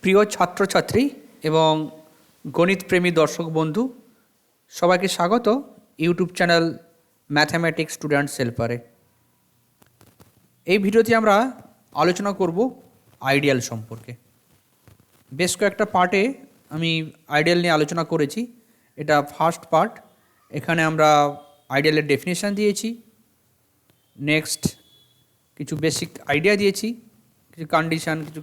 প্রিয় ছাত্রছাত্রী এবং গণিতপ্রেমী দর্শক বন্ধু সবাইকে স্বাগত ইউটিউব চ্যানেল ম্যাথামেটিক্স স্টুডেন্টস হেল্পারে। এই ভিডিওতে আমরা আলোচনা করব আইডিয়াল সম্পর্কে। বেশ কয়েকটা পার্টে আমি আইডিয়াল নিয়ে আলোচনা করেছি, এটা ফার্স্ট পার্ট। এখানে আমরা আইডিয়ালের ডেফিনেশান দিয়েছি, নেক্সট কিছু বেসিক আইডিয়া দিয়েছি, কিছু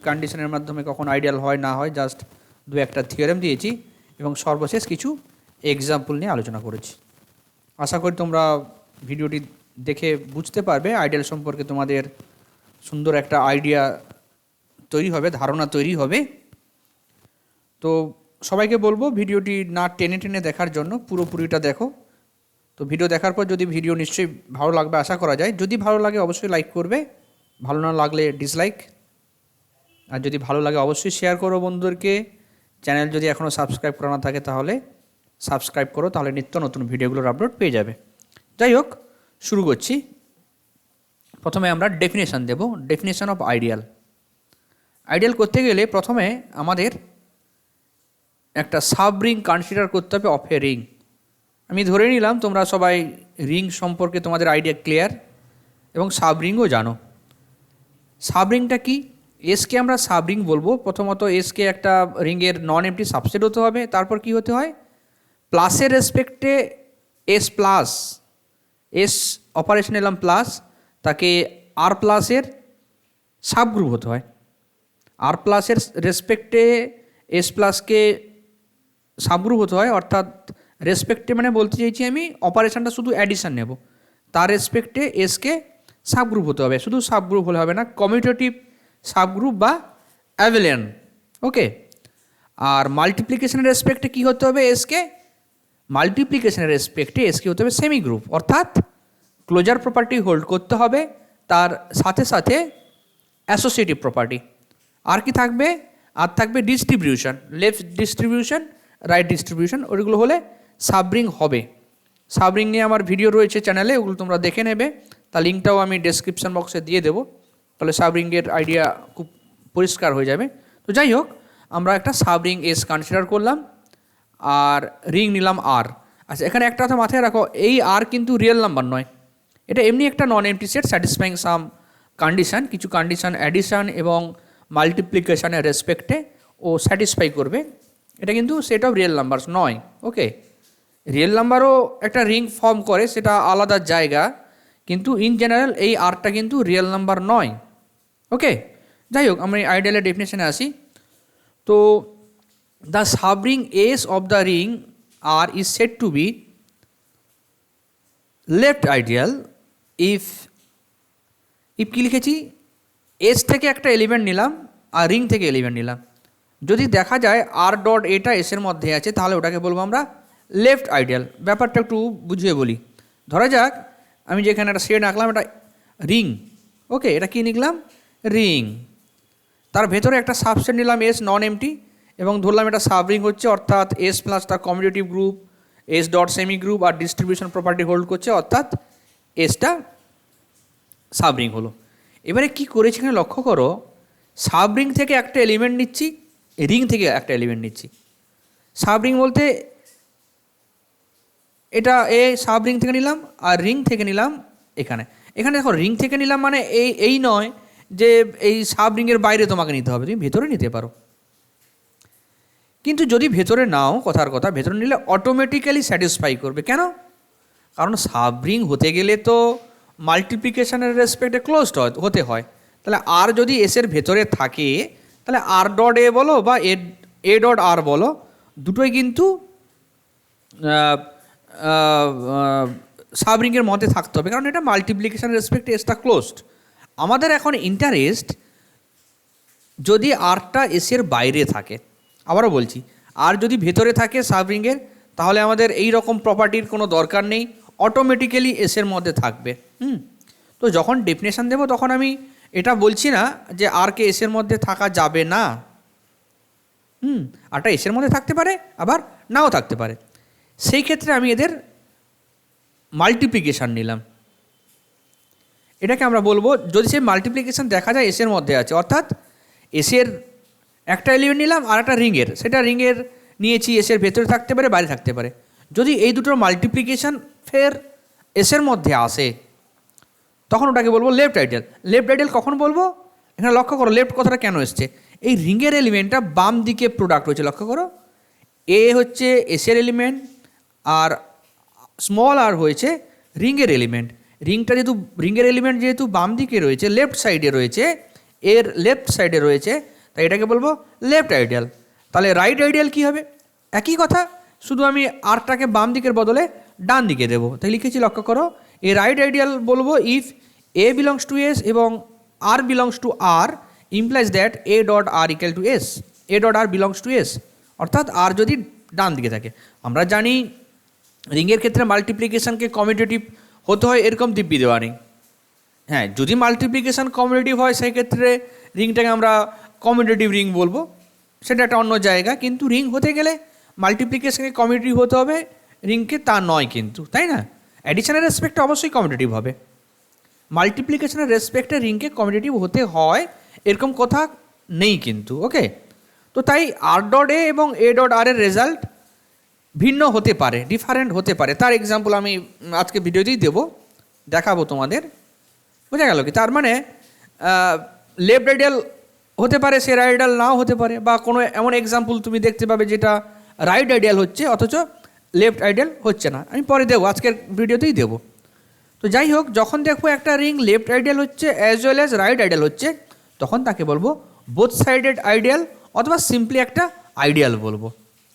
কন্ডিশনের মাধ্যমে কখন আইডিয়াল হয় না হয় জাস্ট দু একটা থিওরেম দিয়েছি, এবং সর্বশেষ কিছু এক্সাম্পল নিয়ে আলোচনা করেছি। আশা করি তোমরা ভিডিওটি দেখে বুঝতে পারবে, আইডিয়াল সম্পর্কে তোমাদের সুন্দর একটা আইডিয়া তৈরি হবে, ধারণা তৈরি হবে। তো সবাইকে বলবো ভিডিওটি না টেনে টেনে দেখার জন্য, পুরোপুরিটা দেখো। তো ভিডিও দেখার পর যদি ভিডিও নিশ্চয়ই ভালো লাগবে আশা করা যায়, যদি ভালো লাগে অবশ্যই লাইক করবে, ভালো না লাগলে ডিসলাইক। আর যদি ভালো লাগে অবশ্যই শেয়ার করো বন্ধুদেরকে। চ্যানেল যদি এখনও সাবস্ক্রাইব করা না থাকে তাহলে সাবস্ক্রাইব করো, তাহলে নিত্য নতুন ভিডিওগুলোর আপলোড পেয়ে যাবে। যাই হোক, শুরু করছি। প্রথমে আমরা ডেফিনেশান দেব, ডেফিনেশান অফ আইডিয়াল। আইডিয়াল করতে গেলে প্রথমে আমাদের একটা সাব রিং কনসিডার করতে হবে অফ এ রিং। আমি ধরে নিলাম তোমরা সবাই রিং সম্পর্কে তোমাদের আইডিয়া ক্লিয়ার এবং সাব রিংও জানো। সাব রিংটা কি? এসকে আমরা সাব রিং বলবো। প্রথমত এসকে একটা রিংয়ের নন এমটি সাবসেট হতে হবে। তারপর কি হতে হয়? প্লাসের রেসপেক্টে এস প্লাস, এস অপারেশন এলাম প্লাস, তাকে আর প্লাসের সাবগ্রুপ হতে হয়। আর প্লাসের রেসপেক্টে এস প্লাসকে সাবগ্রুপ হতে হয়, অর্থাৎ রেসপেক্টে মানে বলতে চাইছি আমি অপারেশনটা শুধু অ্যাডিশন নেব, তার রেসপেক্টে এসকে সাবগ্রুপ হতে হবে। শুধু সাবগ্রুপ হলে হবে না, কমিউটেটিভ সাবগ্রুপ বা অ্যাভেলিয়ান। ওকে। আর মাল্টিপ্লিকেশনের রেসপেক্টে কী হতে হবে? এসকে মাল্টিপ্লিকেশনের রেসপেক্টে এসকে হতে হবে সেমি গ্রুপ, অর্থাৎ ক্লোজার প্রপার্টি হোল্ড করতে হবে, তার সাথে সাথে অ্যাসোসিয়েটিভ প্রপার্টি। আর কি থাকবে? আর থাকবে distribution, left distribution, right distribution. ওইগুলো হলে সাবরিং হবে। সাবরিং নিয়ে আমার ভিডিও রয়েছে চ্যানেলে, ওগুলো তোমরা দেখে নেবে। তার লিঙ্কটাও আমি ডেসক্রিপশন বক্সে দিয়ে দেবো, তাহলে সাবরিংয়ের আইডিয়া খুব পরিষ্কার হয়ে যাবে। তো যাই হোক, আমরা একটা সাবরিং এস কনসিডার করলাম আর রিং নিলাম আর। আচ্ছা, এখানে একটা কথা মাথায় রাখো, এই আর কিন্তু রিয়েল নাম্বার নয়, এটা এমনি একটা নন এমটি সেট স্যাটিসফাইং সাম কন্ডিশন। কিছু কন্ডিশন অ্যাডিশন এবং মাল্টিপ্লিকেশনের রেসপেক্টে ও স্যাটিসফাই করবে। এটা কিন্তু সেট অফ রিয়েল নাম্বারস নয়। ওকে। রিয়েল নাম্বারও একটা রিং ফর্ম করে, সেটা আলাদা জায়গা, কিন্তু ইন জেনারেল এই আরটা কিন্তু রিয়েল নাম্বার নয়। ওকে। যাই হোক, আমরা আইডিয়ালের ডেফিনেশনে আসি। তো the subring S of the ring R is said to be left ideal if কি লিখেছি? এস থেকে একটা এলিমেন্ট নিলাম আর রিং থেকে এলিমেন্ট নিলাম, যদি দেখা যায় আর ডট এটা এসের মধ্যে আছে তাহলে ওটাকে বলবো আমরা লেফট আইডিয়াল। ব্যাপারটা একটু বুঝিয়ে বলি। ধরা যাক আমি যেখানে একটা সেট আঁকলাম, এটা রিং। ওকে, এটা কি লিখলাম? রিং। তার ভেতরে একটা সাবসেট নিলাম এস নন এমটি, এবং ধরলাম এটা সাব রিং হচ্ছে, অর্থাৎ এস প্লাস তার commutative group, S dot semi group আর ডিস্ট্রিবিউশন প্রপার্টি হোল্ড করছে, অর্থাৎ এসটা সাব রিং হলো। এবারে কি করেছি এখানে লক্ষ্য করো, সাব রিং থেকে একটা এলিমেন্ট নিচ্ছি, রিং থেকে একটা এলিমেন্ট নিচ্ছি। সাব রিং বলতে এটা সাব রিং থেকে নিলাম আর রিং থেকে নিলাম এখানে। এখানে দেখো রিং থেকে নিলাম মানে এই নয় যে এই সাব রিংয়ের বাইরে তোমাকে নিতে হবে, তুমি ভেতরে নিতে পারো। কিন্তু যদি ভেতরে নাও, কথার কথা, ভেতরে নিলে অটোমেটিক্যালি স্যাটিসফাই করবে। কেন? কারণ সাব রিং হতে গেলে তো মাল্টিপ্লিকেশনের রেসপেক্টে ক্লোজড হতে হয়। তাহলে আর যদি এসের ভেতরে থাকে তাহলে আর ডট এ বলো বা এ ডট আর বলো, দুটোই কিন্তু সাব রিংয়ের মধ্যে থাকতে হবে, কারণ এটা মাল্টিপ্লিকেশনের রেসপেক্টে এসটা ক্লোজড। আমাদের এখন ইন্টারেস্ট যদি আরটা এসের বাইরে থাকে। আবারও বলছি, আর যদি ভেতরে থাকে সাব রিংয়ের, তাহলে আমাদের এই রকম প্রপার্টির কোনো দরকার নেই, অটোমেটিক্যালি এসের মধ্যে থাকবে। তো যখন ডেফিনেশান দেবো তখন আমি এটা বলছি না যে আরকে এসের মধ্যে থাকা যাবে না। আরটা এসের মধ্যে থাকতে পারে, আবার নাও থাকতে পারে। সেই ক্ষেত্রে আমি এদের মাল্টিপ্লিকেশান নিলাম। এটাকে আমরা বলবো, যদি সেই মাল্টিপ্লিকেশান দেখা যায় এসের মধ্যে আছে, অর্থাৎ এসের একটা এলিমেন্ট নিলাম আর একটা রিংয়ের, সেটা রিংয়ের নিয়েছি এসের ভেতরে থাকতে পারে, বাইরে থাকতে পারে। যদি এই দুটোর মাল্টিপ্লিকেশন ফের এসের মধ্যে আসে তখন ওটাকে বলবো লেফট আইডিয়াল। লেফট আইডিয়াল কখন বলবো? এখানে লক্ষ্য করো লেফট কথাটা কেন এসছে। এই রিংয়ের এলিমেন্টটা বাম দিকে প্রোডাক্ট হয়েছে, লক্ষ্য করো। এ হচ্ছে এসের এলিমেন্ট আর স্মল আর হয়েছে রিংয়ের এলিমেন্ট। রিংয়ের এলিমেন্ট যেহেতু বাম দিকে রয়েছে, লেফট সাইডে রয়েছে, এর লেফট সাইডে রয়েছে, তাই এটাকে বলবো লেফট আইডিয়াল। তাহলে রাইট আইডিয়াল কী হবে? একই কথা, শুধু আমি আরটাকে বাম দিকের বদলে ডান দিকে দেবো। তাই লিখেছি, লক্ষ্য করো। এই রাইট আইডিয়াল বলবো if A belongs to S এবং R belongs to R implies that A dot R equal to S, A dot R belongs to S, অর্থাৎ আর যদি ডান দিকে থাকে। আমরা জানি রিংয়ের ক্ষেত্রে মাল্টিপ্লিকেশানকে কমিউটেটিভ হতে হয় এরকম দিব্যি দেওয়া নেই। হ্যাঁ, যদি মাল্টিপ্লিকেশান কমিউটেটিভ হয় সেই ক্ষেত্রে রিংটাকে আমরা কমিউটেটিভ রিং বলবো, সেটা একটা অন্য জায়গা। কিন্তু রিং হতে গেলে মাল্টিপ্লিকেশানকে কমিউটেটিভ হতে হবে, রিংকে তা নয় কিন্তু, তাই না? অ্যাডিশনের রেসপেক্টে অবশ্যই কমিউটেটিভ হবে, মাল্টিপ্লিকেশনের রেসপেক্টে রিংকে কমিউটেটিভ হতে হয় এরকম কথা নেই কিন্তু। ওকে, তো তাই আর ডট এ এবং এ ডট আর এর রেজাল্ট ভিন্ন হতে পারে, ডিফারেন্ট হতে পারে। তার এক্সাম্পল আমি আজকে ভিডিওতেই দেবো, দেখাবো তোমাদের। বোঝা গেল কি? তার মানে লেফট আইডিয়াল হতে পারে, সে রাইট আইডিয়াল নাও হতে পারে, বা কোনো এমন এক্সাম্পল তুমি দেখতে পাবে যেটা রাইট আইডিয়াল হচ্ছে অথচ লেফট আইডিয়াল হচ্ছে না। আমি পরে দেবো, আজকের ভিডিওতেই দেবো। তো যাই হোক, যখন দেখবো একটা রিং লেফট আইডিয়াল হচ্ছে as well as right ideal হচ্ছে, তখন তাকে বলবো বোথ সাইডেড আইডিয়াল, অথবা সিম্পলি একটা আইডিয়াল বলবো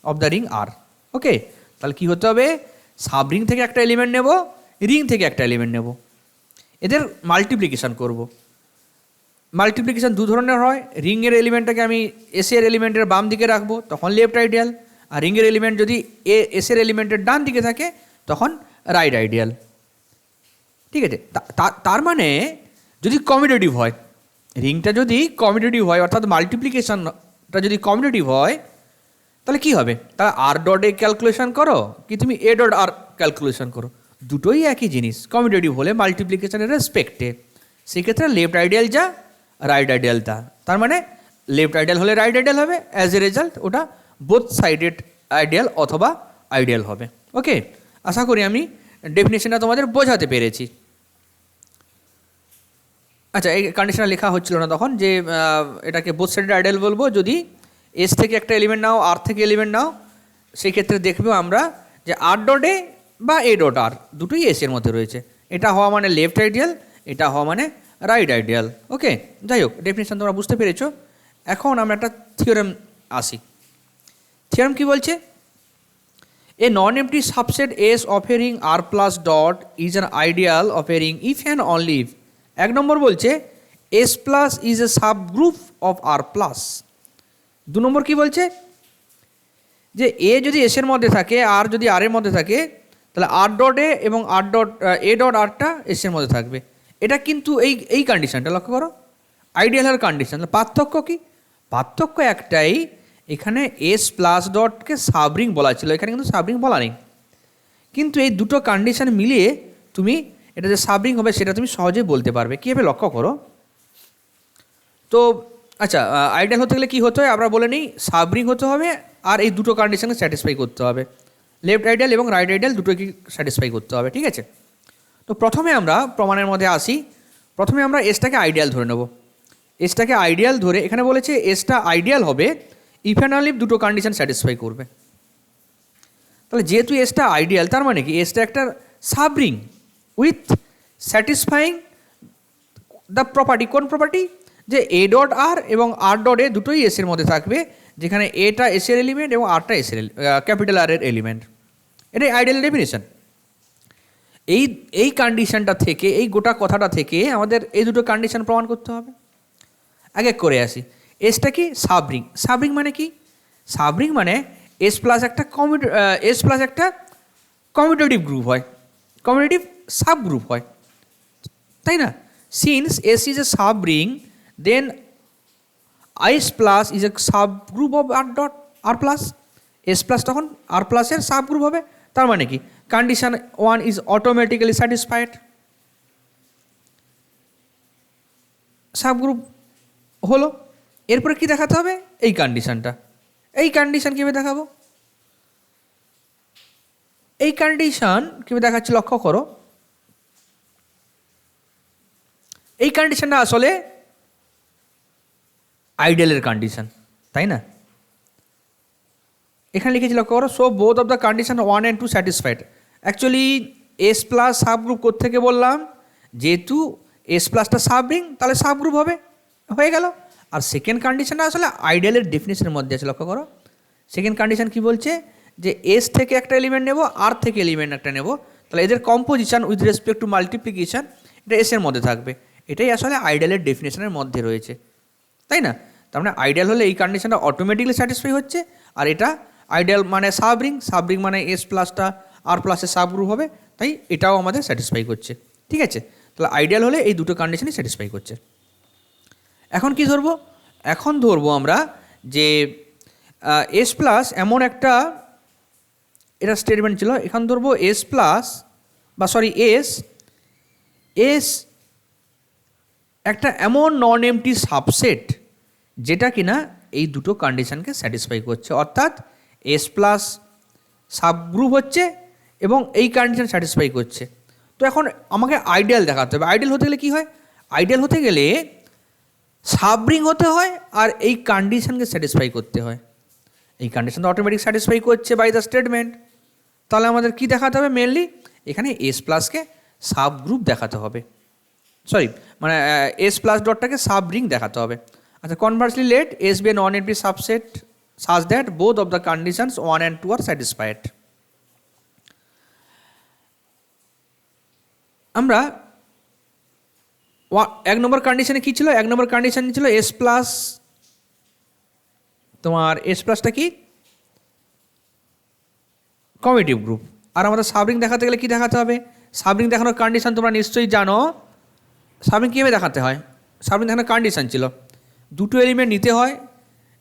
অফ দ্য রিং আর। ওকে, তাহলে কী হতে হবে? সাব রিং থেকে একটা এলিমেন্ট নেব, রিং থেকে একটা এলিমেন্ট নেব, এদের মাল্টিপ্লিকেশান করব। মাল্টিপ্লিকেশান দু ধরনের হয়। রিংয়ের এলিমেন্টটাকে আমি এসের এলিমেন্টের বাম দিকে রাখবো, তখন লেফট আইডিয়াল। আর রিংয়ের এলিমেন্ট যদি এসের এলিমেন্টের ডান দিকে থাকে তখন রাইট আইডিয়াল। ঠিক আছে, তার মানে যদি কমিউটেটিভ হয়, রিংটা যদি কমিউটেটিভ হয়, অর্থাৎ মাল্টিপ্লিকেশানটা যদি কমিউটেটিভ হয়, তাহলে কী হবে? তাহলে আর ডট এ ক্যালকুলেশন করো কি তুমি এ ডট আর ক্যালকুলেশন করো, দুটোই একই জিনিস। কমিউটেটিভ হলে মাল্টিপ্লিকেশনের রেসপেক্টে, সেক্ষেত্রে লেফট আইডিয়াল যা রাইট আইডিয়াল তা। তার মানে লেফট আইডিয়াল হলে রাইট আইডিয়াল হবে, অ্যাজ এ রেজাল্ট ওটা বোথ সাইডেড আইডিয়াল অথবা আইডিয়াল হবে। ওকে, আশা করি আমি ডেফিনেশনটা তোমাদের বোঝাতে পেরেছি। আচ্ছা, এই কন্ডিশনটা লেখা হচ্ছিল না তখন, যে এটাকে বোথ সাইডেড আইডিয়াল বলবো যদি এস থেকে একটা এলিমেন্ট নাও, আর থেকে এলিমেন্ট নাও, সেই ক্ষেত্রে দেখবো আমরা যে আর ডট এ বা এ ডট আর দুটোই এস এর মধ্যে রয়েছে। এটা হওয়া মানে লেফট আইডিয়াল, এটা হওয়া মানে রাইট আইডিয়াল। ওকে, যাই হোক, ডেফিনেশন তোমরা বুঝতে পেরেছো। এখন আমরা একটা থিওরেম আসি। থিওরেম কি বলছে? A non empty subset S of a ring R plus dot is an ideal of a ring if and only if. এক নম্বর বলছে S plus is a sub group of R plus. দু নম্বর কি বলছে? যে এ যদি এসের মধ্যে থাকে, আর যদি আর এর মধ্যে থাকে, তাহলে আর ডট এ এবং আর ডট এ ডট আরটা এসের মধ্যে থাকবে। এটা কিন্তু এই কন্ডিশনটা লক্ষ্য করো, আইডিয়াল আর কন্ডিশন। পার্থক্য কি? পার্থক্য একটাই, এখানে এস প্লাস ডটকে সাবরিং বলা ছিল, এখানে কিন্তু সাবরিং বলা নেই। কিন্তু এই দুটো কন্ডিশন মিলিয়ে তুমি এটা যে সাবরিং হবে সেটা তুমি সহজেই বলতে পারবে। কীভাবে লক্ষ্য করো তো। আচ্ছা, আইডিয়াল হতে গেলে কী হতে হয় আমরা বলে নিই, সাবরিং হতে হবে আর এই দুটো কন্ডিশনকে স্যাটিসফাই করতে হবে। লেফট আইডিয়াল এবং রাইট আইডিয়াল দুটোকে স্যাটিসফাই করতে হবে। ঠিক আছে, তো প্রথমে আমরা প্রমাণের মধ্যে আসি। প্রথমে আমরা এসটাকে আইডিয়াল ধরে নেব। এসটাকে আইডিয়াল ধরে, এখানে বলেছে এসটা আইডিয়াল হবে ইফ অ্যান্ড অনলি ইফ দুটো কন্ডিশন স্যাটিসফাই করবে। তাহলে যেহেতু এসটা আইডিয়াল, তার মানে কি এসটা একটা subring with satisfying the property. কোন প্রপার্টি? যে এ ডট আর এবং আর ডট এ দুটোই এসের মধ্যে থাকবে, যেখানে এটা এসের এলিমেন্ট এবং আরটা এসের ক্যাপিটাল আর এর এলিমেন্ট। এটাই আইডিয়াল ডেফিনেশন। এই কন্ডিশনটা থেকে, এই গোটা কথাটা থেকে আমাদের এই দুটো কন্ডিশন প্রমাণ করতে হবে। এক এক করে আসি। এসটা কি? সাবরিং। সাবরিং মানে কি? সাবরিং মানে এস প্লাস একটা কমিউটেটিভ গ্রুপ হয়, কমিউটেটিভ সাব গ্রুপ হয়, তাই না? Since S is a subring, then S plus is a sub group of R dot R plus. S plus তখন আর প্লাসের সাব গ্রুপ হবে। তার মানে কি? Condition one is automatically satisfied, subgroup হলো। এরপরে কি দেখাতে হবে, এই কন্ডিশনটা। এই কন্ডিশন কীভাবে দেখাবো, এই কন্ডিশন কীভাবে দেখাচ্ছি লক্ষ্য করো। এই কন্ডিশনটা আসলে আইডিয়ালের কন্ডিশন, তাই না? এখানে লিখেছি লক্ষ্য করো, so both of the condition 1 and 2 satisfied. Actually S plus sub group কোত্থেকে বললাম, যেহেতু এস প্লাসটা সাব রিং তাহলে সাব গ্রুপ হবে, হয়ে গেল। আর সেকেন্ড কন্ডিশনটা আসলে আইডিয়ালের ডেফিনেশনের মধ্যে আছে, লক্ষ্য করো। সেকেন্ড কন্ডিশন কি বলছে, যে এস থেকে একটা এলিমেন্ট নেব, আর থেকে এলিমেন্ট একটা নেব, তাহলে এদের composition with respect to multiplication এটা এস এর মধ্যে থাকবে। এটাই আসলে আইডিয়ালের ডেফিনেশনের মধ্যে রয়েছে, তাই না? তার মানে আইডিয়াল হলে এই কন্ডিশনটা অটোমেটিকলি স্যাটিসফাই হচ্ছে, আর এটা আইডিয়াল মানে সাবরিং, সাবরিং মানে এস প্লাসটা আর প্লাসের সাব গ্রুপ হবে, তাই এটাও আমাদের স্যাটিসফাই করছে, ঠিক আছে? তাহলে আইডিয়াল হলে এই দুটো কন্ডিশনই স্যাটিসফাই করছে। এখন কি ধরবো, এখন ধরবো আমরা যে এস প্লাস এমন একটা, এটা স্টেটমেন্ট ছিল, এখন ধরবো এস প্লাস বা সরি এস একটা এমন নন এমটি সাবসেট যেটা কিনা এই দুটো কন্ডিশনকে স্যাটিসফাই করছে, অর্থাৎ এস প্লাস সাবগ্রুপ হচ্ছে এবং এই কন্ডিশন স্যাটিসফাই করছে। তো এখন আমাকে আইডিয়াল দেখাতে হবে। আইডিয়াল হতে গেলে কী হয়, আইডিয়াল হতে গেলে সাবরিং হতে হয় আর এই কন্ডিশনকে স্যাটিসফাই করতে হয়। এই কন্ডিশন অটোমেটিক স্যাটিসফাই করছে বাই দ্য স্টেটমেন্ট, তাহলে আমাদের কি দেখাতে হবে, মেনলি এখানে এস প্লাসকে সাবগ্রুপ দেখাতে হবে, সরি মানে এস প্লাস ডটটাকে সাবরিং দেখাতে হবে। আচ্ছা, conversely let S be a non empty subset such that both of the conditions 1 and 2 are satisfied. আমরা এক নম্বর কন্ডিশনে কী ছিল, এক নম্বর কন্ডিশন ছিল এস প্লাস, তোমার এস প্লাসটা কি কমিউটিভ গ্রুপ। আর আমাদের সাবরিং দেখাতে গেলে কি দেখাতে হবে, সাবরিং দেখানোর কন্ডিশন তোমরা নিশ্চয়ই জানো। সাবরিং কীভাবে দেখাতে হয়, সাবরিং দেখানোর কন্ডিশন ছিল দুটো এলিমেন্ট নিতে হয়,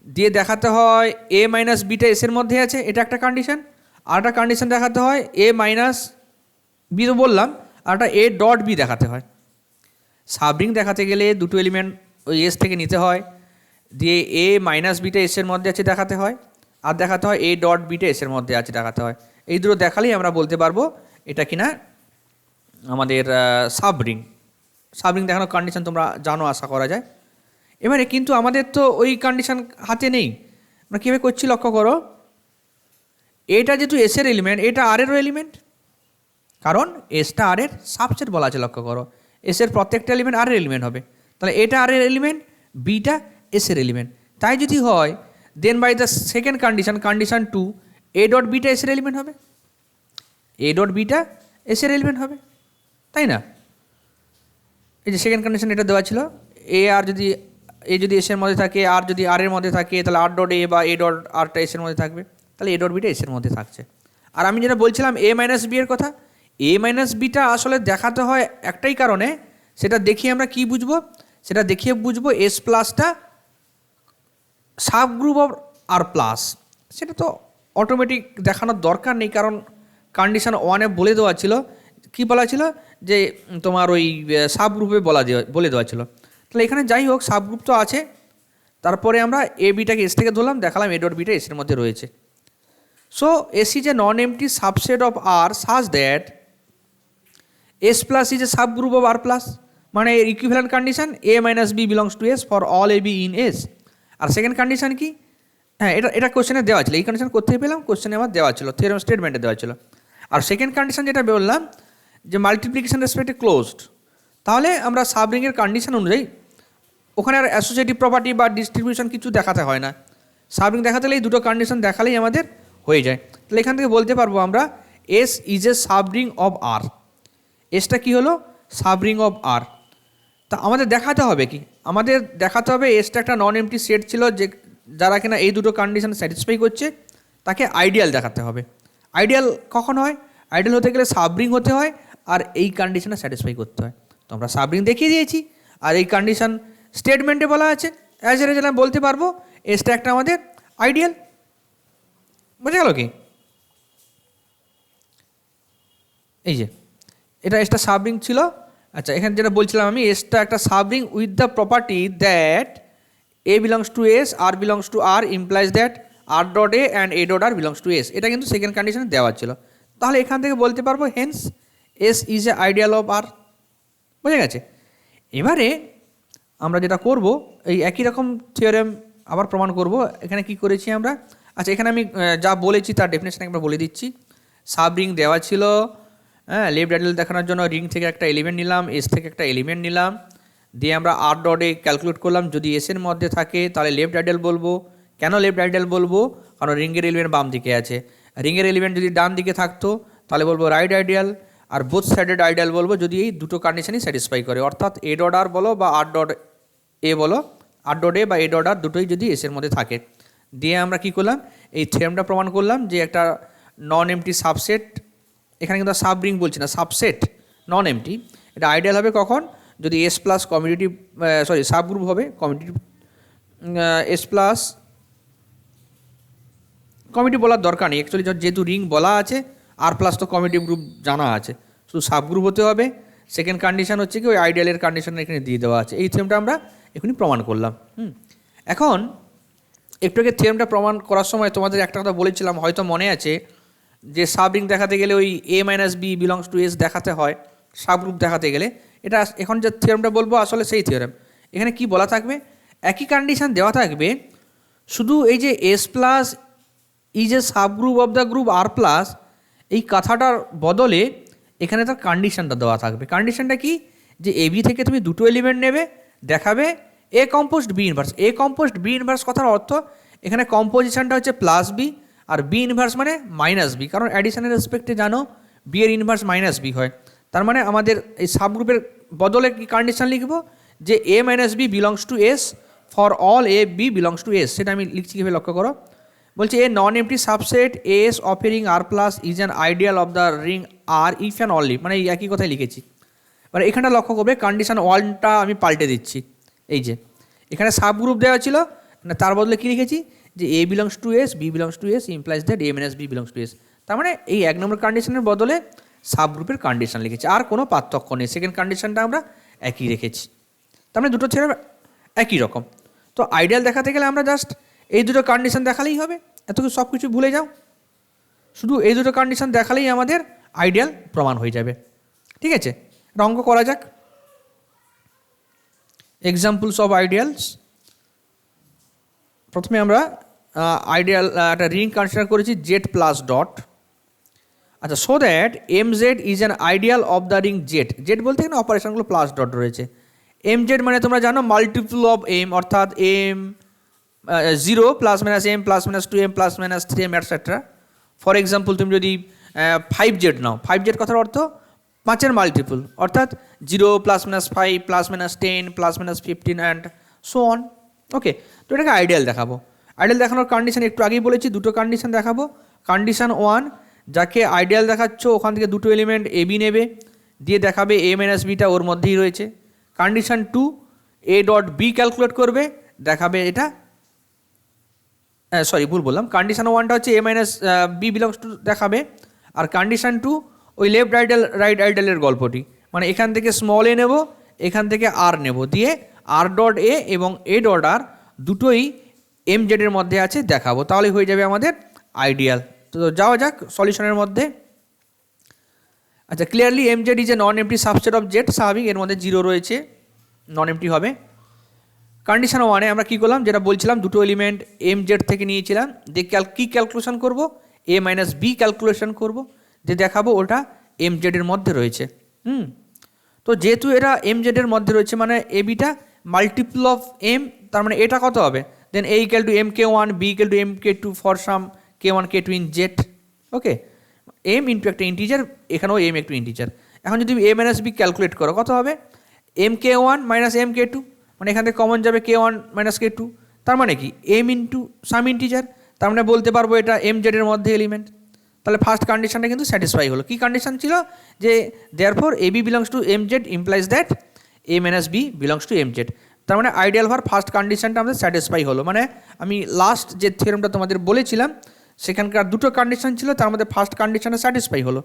দিয়ে দেখাতে হয় এ মাইনাস বিটা এসের মধ্যে আছে, এটা একটা কন্ডিশন। আর একটা কন্ডিশন দেখাতে হয় এ মাইনাস বি, তো বললাম, আর একটা এ ডট বি দেখাতে হয়। সাবরিং দেখাতে গেলে দুটো এলিমেন্ট ওই এস থেকে নিতে হয়, দিয়ে এ মাইনাস বিটা এসের মধ্যে আছে দেখাতে হয়, আর দেখাতে হয় এ ডট বিটা এসের মধ্যে আছে দেখাতে হয়। এই দুটো দেখালেই আমরা বলতে পারবো এটা কিনা আমাদের সাবরিং। সাবরিং দেখানোর কন্ডিশন তোমরা জানো আশা করা যায়। এবারে কিন্তু আমাদের তো ওই কন্ডিশন হাতে নেই, আমরা কীভাবে করছি লক্ষ্য করো। এটা যেহেতু এসের এলিমেন্ট, এটা আর এরও এলিমেন্ট, কারণ এসটা আর এর সাবসেট বলা আছে, লক্ষ্য করো। এসের প্রত্যেকটা এলিমেন্ট আর এর এলিমেন্ট হবে, তাহলে এটা আর এর এলিমেন্ট, বিটা এসের এলিমেন্ট। তাই যদি হয় then by the second condition, condition 2, A dot beta এসের এলিমেন্ট হবে, এ ডট বিটা এসের এলিমেন্ট হবে, তাই না? এই যে সেকেন্ড কন্ডিশন এটা দেওয়া ছিল, এ আর যদি এসের মধ্যে থাকে, আর যদি আর এর মধ্যে থাকে, তাহলে আর ডট এ বা এ ডট আরটা এসের মধ্যে থাকবে, তাহলে এ ডট বিটা এসের মধ্যে থাকছে। আর আমি যেটা বলছিলাম এ মাইনাস বি এর কথা, এ মাইনাস বিটা আসলে দেখাতে হয় একটাই কারণে, সেটা দেখিয়ে আমরা কি বুঝবো, সেটা দেখিয়ে বুঝবো এস প্লাসটা সাবগ্রুপ অফ আর প্লাস। সেটা তো অটোমেটিক দেখানোর দরকার নেই, কারণ কন্ডিশন 1-এ বলে দেওয়া ছিল, কি বলা ছিল যে তোমার ওই সাবগ্রুপে বলে দেওয়া ছিল। তাহলে এখানে যাই হোক সাবগ্রুপ তো আছে, তারপরে আমরা এ বিটাকে এস থেকে ধরলাম, দেখালাম এ ডট বিটা এসের মধ্যে রয়েছে। So S is a non empty subset of R such that S plus is a subgroup of R plus, মানে এর equivalent condition a minus B belongs to S for all A b in S. আর second condition কি, হ্যাঁ এটা কোশ্চেনে দেওয়া ছিল, এই কন্ডিশন কোথায় পেলাম, কোশ্চেনে আমার দেওয়া ছিল, থিওরেম স্টেটমেন্টে দেওয়া ছিল। আর সেকেন্ড কন্ডিশন যেটা বললাম যে মাল্টিপ্লিকেশন রেসপেক্টে ক্লোজড, তাহলে আমরা সাবরিংয়ের কন্ডিশন অনুযায়ী ওখানে আর অ্যাসোসিয়েটিভ প্রপার্টি বা ডিস্ট্রিবিউশন কিছু দেখাতে হয় না, সাবরিং দেখাতে গেলে এই দুটো কন্ডিশন দেখালেই আমাদের হয়ে যায়। তাহলে এখান থেকে বলতে পারবো আমরা S is a subring of R. এসটা কি হলো, সাবরিং অফ আর। তা আমাদের দেখাতে হবে কি, আমাদের দেখাতে হবে এসটা একটা নন এমটি সেট ছিল, যে যারা কিনা এই দুটো কন্ডিশন স্যাটিসফাই করছে তাকে আইডিয়াল দেখাতে হবে। আইডিয়াল কখন হয়, আইডিয়াল হতে গেলে সাবরিং হতে হয় আর এই কন্ডিশনে স্যাটিসফাই করতে হয়। তো আমরা সাবরিং দেখিয়ে দিয়েছি, আর এই কন্ডিশন স্টেটমেন্টে বলা আছে, অ্যাজ এ রেজাল্ট বলতে পারবো এসটা একটা আমাদের আইডিয়াল। বোঝা গেল কি, এই যে এটা এসটা সাবরিং ছিল। আচ্ছা, এখানে যেটা বলছিলাম আমি, এসটা একটা subring with the property that A belongs to S, R belongs to R implies that R dot A and A dot R belongs to S. এটা কিন্তু সেকেন্ড কন্ডিশনে দেওয়া ছিল। তাহলে এখান থেকে বলতে পারবো hence S is a ideal of R. বুঝে গেছে? এবারে আমরা যেটা করব, এই একই রকম থিওরেম আবার প্রমাণ করব। এখানে কি করেছি আমরা, আচ্ছা এখানে আমি যা বলেছি তার ডেফিনেশন একবার বলে দিচ্ছি। সাব রিং দেওয়া ছিল, হ্যাঁ, লেফট আইডিয়াল দেখানোর জন্য রিং থেকে একটা এলিমেন্ট নিলাম, এস থেকে একটা এলিমেন্ট নিলাম, দিয়ে আমরা আর ডট এ ক্যালকুলেট করলাম। যদি এসের মধ্যে থাকে তাহলে লেফট আইডিয়াল বলবো। কেন লেফট আইডিয়াল বলবো? কারণ রিঙ্গের এলিমেন্ট বাম দিকে আছে। রিঙ্গের এলিমেন্ট যদি ডান দিকে থাকতো তাহলে বলবো রাইট আইডিয়াল। আর বোথ সাইডেড আইডিয়াল বলবো যদি এই দুটো কন্ডিশনই স্যাটিসফাই করে, অর্থাৎ এ ডট আর বলো বা আর ডট এ বলো, আর ডট এ বা এ ডট আর দুটোই যদি এসের মধ্যে থাকে। দিয়ে আমরা কি করলাম, এই থিওরেমটা প্রমাণ করলাম যে একটা নন এমটি সাবসেট, এখানে কিন্তু সাব রিং বলছি না, সাবসেট নন এমটি, এটা আইডিয়াল হবে কখন, যদি এস প্লাস কমিউনিটিভ সাব গ্রুপ হবে কমিউনিটিভ, এস প্লাস কমিউনিটিভ বলার দরকার নেই অ্যাকচুয়ালি, যেহেতু রিং বলা আছে, আর প্লাস তো কমিউনিটিভ গ্রুপ জানা আছে, শুধু সাব গ্রুপ হতে হবে। সেকেন্ড কন্ডিশন হচ্ছে কি ওই আইডিয়ালের কন্ডিশন এখানে দিয়ে দেওয়া আছে। এই থিওরেমটা আমরা এখনই প্রমাণ করলাম। এখন একটু আগে থিওরেমটা প্রমাণ করার সময় তোমাদের একটা কথা বলেছিলাম, হয়তো মনে আছে, যে সাব রিং দেখাতে গেলে ওই A minus B belongs to S দেখাতে হয়, সাব গ্রুপ দেখাতে গেলে। এটা এখন যে থিওরেমটা বলবো আসলে সেই থিওরেম। এখানে কি বলা থাকবে, একই কন্ডিশন দেওয়া থাকবে, শুধু এই যে S plus is a sub group of the group R plus, এই কথাটার বদলে এখানে তার কন্ডিশনটা দেওয়া থাকবে। কন্ডিশনটা কি, যে এ বি থেকে তুমি দুটো এলিমেন্ট নেবে, দেখাবে এ কম্পোস্ট বি ইনভার্স। এ কম্পোস্ট বি ইনভার্স কথার অর্থ এখানে কম্পোজিশনটা হচ্ছে প্লাস বি, আর বি ইনভার্স মানে মাইনাস বি, কারণ অ্যাডিশনের রেসপেক্টে জানো বি এর ইনভার্স মাইনাস বি হয়। তার মানে আমাদের এই সাব গ্রুপের বদলে কি কন্ডিশন লিখবো, যে A minus B belongs to S for all A B belongs to S. সেটা আমি লিখছি কীভাবে লক্ষ্য করো, বলছে a non empty subset S of a ring R plus is an ideal of the ring R if and only, মানে এই একই কথাই লিখেছি। মানে এখানটা লক্ষ্য করবে কন্ডিশন ওয়ানটা আমি পাল্টে দিচ্ছি। এই যে এখানে সাব গ্রুপ দেওয়া ছিল, না তার বদলে কী লিখেছি, যে A belongs to S B belongs to S implies that A minus B belongs to S. তার মানে এই এক নম্বর কন্ডিশনের বদলে সাব গ্রুপের কন্ডিশন লিখেছি, আর কোনো পার্থক্য নেই। সেকেন্ড কন্ডিশনটা আমরা একই রেখেছি, তার মানে দুটো ছেড়ে একই রকম। তো আইডিয়াল দেখাতে গেলে আমরা জাস্ট এই দুটো কন্ডিশন দেখালেই হবে, এত কিছু সব কিছু ভুলে যাও, শুধু এই দুটো কন্ডিশন দেখালেই আমাদের আইডিয়াল প্রমাণ হয়ে যাবে। ঠিক আছে, এটা অঙ্ক করা যাক। Examples of ideals. প্রথমে আমরা আইডিয়াল একটা রিং কনসিডার করেছি জেড প্লাস ডট। আচ্ছা, so that M Z is an ideal of the ring Z. Z বলতে এখানে অপারেশনগুলো প্লাস ডট রয়েছে। এম জেড মানে তোমরা জানো মাল্টিপল অফ এম, অর্থাৎ M 0 plus minus M plus minus 2m plus minus 3m etcetera. For example তুমি যদি 5z নাও, 5z কথার অর্থ 5-এর মাল্টিপল, অর্থাৎ 0 plus minus 5 plus minus 10 plus minus 15 and so on. Okay, তো এটাকে আইডিয়াল দেখাবো। আইডিয়াল দেখানোর কন্ডিশন একটু আগেই বলেছি, দুটো কন্ডিশন দেখাবো। কন্ডিশন 1, যাকে আইডিয়াল দেখাচ্ছ ওখান থেকে দুটো এলিমেন্ট এ বি নেবে, দিয়ে দেখাবে এ মাইনাস বিটা ওর মধ্যেই রয়েছে। কন্ডিশন 2, এ ডট বি ক্যালকুলেট করবে, দেখাবে এটা, সরি ভুল বললাম, কন্ডিশন 1টা হচ্ছে a minus B belongs to দেখাবে, আর কন্ডিশন 2 ওই লেফট আইডিয়াল রাইট আইডিয়ালের গল্পটি, মানে এখান থেকে স্মল এ নেব, এখান থেকে আর নেব, দিয়ে আর ডট এ এবং এ ডট আর দুটোই এম জেডের মধ্যে আছে দেখাবো, তাহলে হয়ে যাবে আমাদের আইডিয়াল। তো যাওয়া যাক সলিউশনের মধ্যে। আচ্ছা, clearly M Z is a non empty subset of Z, স্বাভাবিক এর মধ্যে 0 রয়েছে, নন এমটি হবে। কন্ডিশন 1-এ আমরা কী করলাম, যেটা বলছিলাম, দুটো এলিমেন্ট এম জেড থেকে নিয়েছিলাম, দিয়ে কী ক্যালকুলেশন করব, এ মাইনাস বি ক্যালকুলেশন করব, দিয়ে দেখাবো ওটা এম জেডের মধ্যে রয়েছে। তো যেহেতু এরা এম জেডের মধ্যে রয়েছে মানে এ বিটা মাল্টিপল অফ এম, তার মানে এটা কত হবে, then a equal to m k one, b equal to m k two for some k one k two in Z. Okay, m into একটা ইন্টিজার, এখানেও এম একটু ইন্টিজার। এখন যদি এ মাইনাস বি ক্যালকুলেট করো কত হবে, m k one minus m k two, মানে এখান থেকে কমন যাবে k one minus k two, তার মানে কি এম ইন্টু সাম ইন্টিজার, তার মানে বলতে পারবো এটা এম জেডের মধ্যে এলিমেন্ট। তাহলে ফার্স্ট কন্ডিশনটা কিন্তু স্যাটিসফাই হলো। কী কন্ডিশন ছিল, যে therefore a B belongs to M Z implies that A minus B belongs to M Z. তার মানে আইডিয়াল হওয়ার ফার্স্ট কন্ডিশনটা আমাদের স্যাটিসফাই হলো। মানে আমি লাস্ট যে থিওরেমটা তোমাদের বলেছিলাম সেখানকার দুটো কন্ডিশন ছিল, তার মধ্যে ফার্স্ট কন্ডিশনটা স্যাটিসফাই হলো।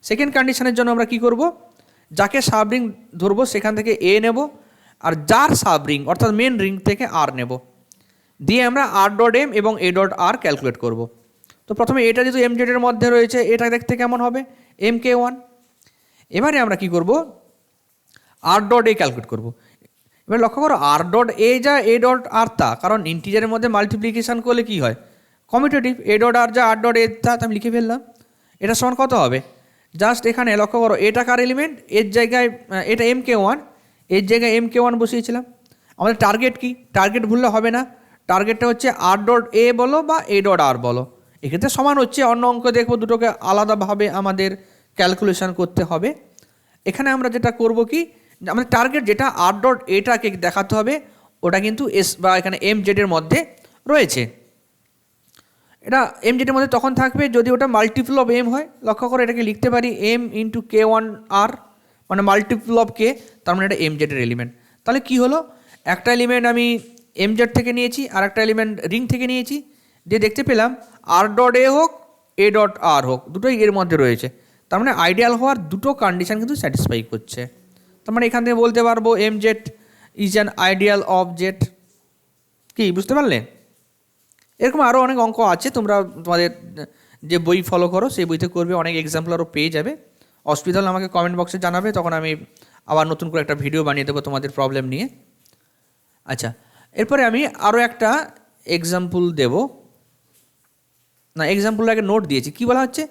সেকেন্ড কন্ডিশনের জন্য আমরা কী করব, যাকে সাব রিং ধরবো সেখান থেকে এ নেব, আর যার সাব রিং অর্থাৎ মেন রিং থেকে আর নেব। দিয়ে আমরা আর ডট এম এবং এ ডট আর ক্যালকুলেট করব। তো প্রথমে এটা যেহেতু এম জেডের মধ্যে রয়েছে, এটা দেখতে কেমন হবে, এম কে ওয়ান। এবারে আমরা কি করব, আর ডট এ ক্যালকুলেট করব। এবার লক্ষ্য করো আর ডট এ যা এ ডট আর তা, কারণ ইন্টিজারের মধ্যে মাল্টিপ্লিকেশান করলে কি হয়, কমিউটেটিভ, এ ডট আর যা আর ডট এ তা আমি লিখে ফেললাম। এটা সমান কত হবে, জাস্ট এখানে লক্ষ্য করো এটা কার এলিমেন্ট, এর জায়গায় এটা এম কে ওয়ান, এর জায়গায় এম কে ওয়ান বসিয়েছিলাম। আমাদের টার্গেট কি, টার্গেট ভুললে হবে না, টার্গেটটা হচ্ছে আর ডট এ বলো বা এ ডট আর বলো, এক্ষেত্রে সমান হচ্ছে। অন্য অঙ্ক দেখবো দুটোকে আলাদাভাবে আমাদের ক্যালকুলেশন করতে হবে। এখানে আমরা যেটা করব কি, আমাদের টার্গেট যেটা আর ডট এটাকে দেখাতে হবে, ওটা কিন্তু এস বা এখানে এম জেডের মধ্যে রয়েছে। এটা এম জেডের মধ্যে তখন থাকবে যদি ওটা মাল্টিপল অফ এম হয়। লক্ষ্য করে এটাকে লিখতে পারি এম ইন্টু কে ওয়ান আর, মানে মাল্টিপল অফ কে, তার মানে এটা এম জেডের এলিমেন্ট। তাহলে কি হলো, একটা এলিমেন্ট আমি এম জেড থেকে নিয়েছি আর একটা এলিমেন্ট রিং থেকে নিয়েছি, দিয়ে দেখতে পেলাম আর ডট এ হোক এ ডট আর হোক দুটোই এর মধ্যে রয়েছে। তার মানে আইডিয়াল হওয়ার দুটো কন্ডিশন কিন্তু স্যাটিসফাই করছে। তার মানে এখান থেকে বলতে পারবো M Z is an ideal of Z. কি বুঝতে পারলে? এরকম আরও অনেক অঙ্ক আছে, তোমরা তোমাদের যে বই ফলো করো সেই বইতে করবে, অনেক এক্সাম্পল আরও পেয়ে যাবে। অসুবিধা হলে আমাকে কমেন্ট বক্সে জানাবে, তখন আমি আবার নতুন করে একটা ভিডিও বানিয়ে দেবো তোমাদের প্রবলেম নিয়ে। আচ্ছা, এরপরে আমি আরও একটা এক্সাম্পল দেব, না এক্সাম্পল আগে নোট দিয়েছি। কি বলা হচ্ছে,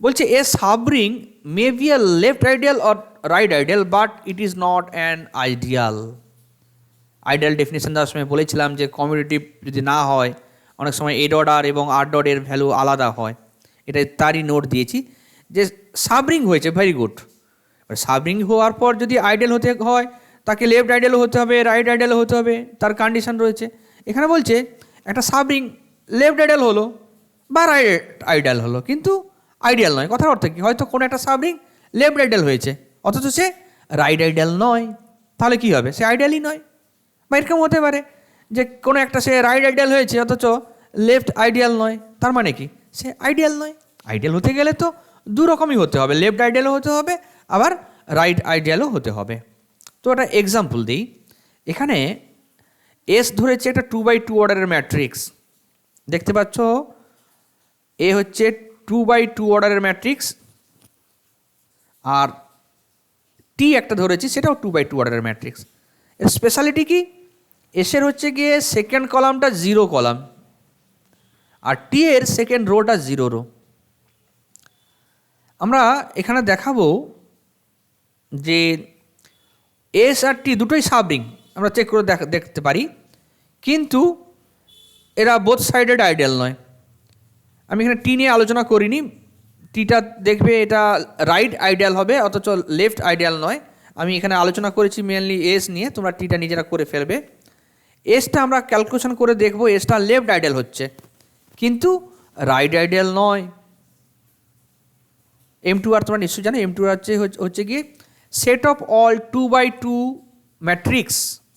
বলছে a subring may be a left ideal or right ideal but it is not an ideal. Ideal definition দেওয়ার সময় বলেছিলাম যে কমিউটেটিভ যদি না হয় অনেক সময় এ ডট আর এবং আর ডট এর ভ্যালু আলাদা হয়, এটা তারই নোট দিয়েছি। যে সাবরিং হয়েছে, ভেরি গুড। সাবরিং হওয়ার পর যদি আইডিয়াল হতে হয় তাকে লেফট আইডিয়ালও হতে হবে, রাইট আইডিয়ালও হতে হবে, তার কন্ডিশন রয়েছে। এখানে বলছে একটা সাবরিং লেফট আইডিয়াল হলো বা রাইট আইডিয়াল হলো, কিন্তু আইডিয়াল নয়। কথার অর্থ কি, হয়তো কোনো একটা সাবরিং লেফট আইডিয়াল হয়েছে অথচ সে রাইট আইডিয়াল নয়, তাহলে কি হবে, সে আইডিয়ালই নয়। বা এরকম হতে পারে যে কোনো একটা সে রাইট আইডিয়াল হয়েছে অথচ লেফট আইডিয়াল নয়, তার মানে কি, সে আইডিয়াল নয়। আইডিয়াল হতে গেলে তো দু রকমই হতে হবে, লেফট আইডিয়ালও হতে হবে আবার রাইট আইডিয়ালও হতে হবে। তো একটা এক্সাম্পল দিই। এখানে এস ধরেছে একটা 2x2 অর্ডারের ম্যাট্রিক্স, দেখতে পাচ্ছ এ হচ্ছে 2x2 অর্ডারের ম্যাট্রিক্স, আর টি একটা ধরেছি সেটাও 2x2 অর্ডারের ম্যাট্রিক্স। এর স্পেশালিটি কি, এসের হচ্ছে গিয়ে সেকেন্ড কলামটা 0 কলাম আর টি এর সেকেন্ড রোটা 0 রো। আমরা এখানে দেখাবো যে এস আর টি দুটোই সাবরিং, আমরা চেক করে দেখতে পারি, কিন্তু এরা বোথ সাইডেড আইডিয়াল নয়। আমি এখানে টি নিয়ে আলোচনা করিনি, টিটা দেখবে এটা রাইট আইডিয়াল হবে অথচ লেফট আইডিয়াল নয়। আমি এখানে আলোচনা করেছি মেনলি এস নিয়ে, তোমরা টিটা নিজেরা করে ফেলবে। এসটা আমরা ক্যালকুলেশন করে দেখবো, এসটা লেফট আইডিয়াল হচ্ছে কিন্তু রাইট আইডিয়াল নয়। M2 আর তোমরা নিশ্চয়ই জানো, M2 হচ্ছে গিয়ে set of all 2x2 matrix